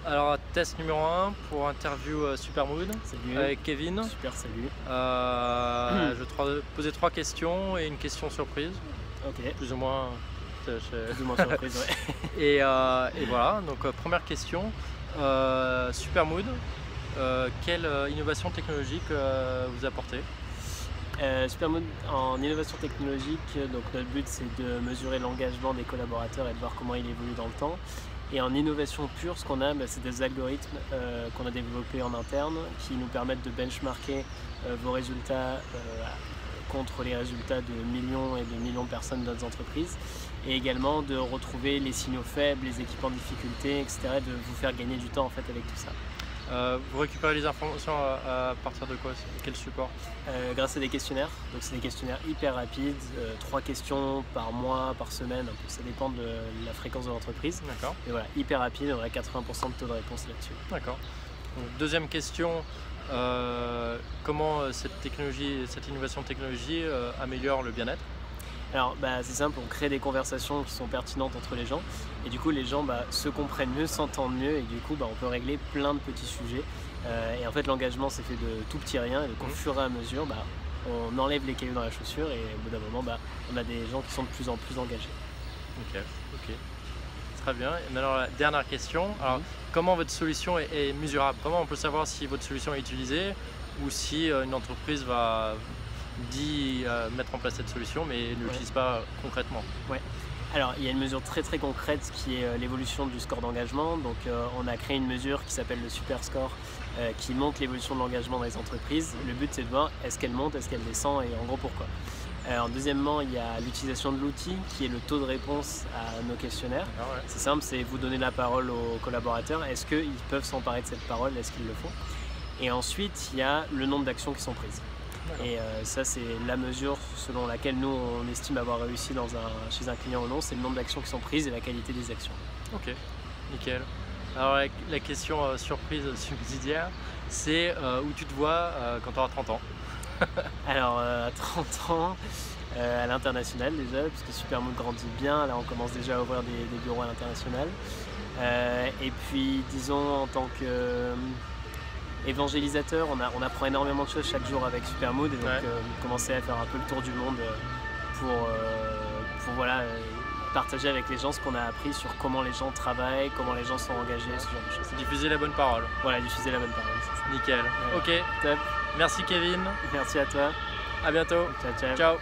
Alors, test numéro 1 pour interview Supermood Salut. avec Kevin. Super, salut. Je vais te poser 3 questions et une question surprise, Ok, plus ou moins. plus ou moins surprise, ouais. Et voilà, donc première question. Supermood, quelle innovation technologique vous apportez? Supermood en innovation technologique, donc notre but c'est de mesurer l'engagement des collaborateurs et de voir comment il évolue dans le temps. Et en innovation pure, ce qu'on a, c'est des algorithmes qu'on a développés en interne qui nous permettent de benchmarker vos résultats contre les résultats de millions et de millions de personnes dans notre entreprise, et également de retrouver les signaux faibles, les équipes en difficulté, etc., et de vous faire gagner du temps en fait avec tout ça. Vous récupérez les informations à partir de quoi? Quel support? Grâce à des questionnaires, donc c'est des questionnaires hyper rapides, 3 questions par mois, par semaine, un peu, ça dépend de la fréquence de l'entreprise. D'accord. Et voilà, hyper rapide, on a 80% de taux de réponse là-dessus. D'accord. Donc, deuxième question, comment cette innovation technologie améliore le bien-être? Alors c'est simple, on crée des conversations qui sont pertinentes entre les gens, et du coup les gens se comprennent mieux, s'entendent mieux, et du coup on peut régler plein de petits sujets. Et en fait l'engagement c'est fait de tout petits rien, et donc au fur et à mesure on enlève les cailloux dans la chaussure, et au bout d'un moment on a des gens qui sont de plus en plus engagés. Ok, très bien. Et maintenant la dernière question, alors comment votre solution est mesurable? Comment on peut savoir si votre solution est utilisée ou si une entreprise dit mettre en place cette solution mais ne l'utilise pas concrètement? Ouais. Alors il y a une mesure très très concrète qui est l'évolution du score d'engagement. Donc on a créé une mesure qui s'appelle le Super Score qui montre l'évolution de l'engagement dans les entreprises. Le but c'est de voir est-ce qu'elle monte, est-ce qu'elle descend, et en gros pourquoi. Deuxièmement, il y a l'utilisation de l'outil qui est le taux de réponse à nos questionnaires. Ah ouais. C'est simple, c'est vous donner la parole aux collaborateurs. Est-ce qu'ils peuvent s'emparer de cette parole? Est-ce qu'ils le font? Et ensuite, il y a le nombre d'actions qui sont prises. Et ça, c'est la mesure selon laquelle nous, on estime avoir réussi chez un client ou non. C'est le nombre d'actions qui sont prises et la qualité des actions. Ok, nickel. Alors la question surprise subsidiaire, c'est où tu te vois quand tu auras 30 ans? Alors, à 30 ans, à l'international déjà, parce que Supermood grandit bien. Là, on commence déjà à ouvrir des bureaux à l'international. Et puis, disons, en tant que évangélisateur, on apprend énormément de choses chaque jour avec Supermood, et donc commencer à faire un peu le tour du monde pour partager avec les gens ce qu'on a appris sur comment les gens travaillent, comment les gens sont engagés, ce genre de choses. Diffuser la bonne parole. Voilà, diffuser la bonne parole, c'est ça. Nickel. Ok, Top. merci Kevin. Merci à toi. À bientôt. Ciao, ciao. Ciao.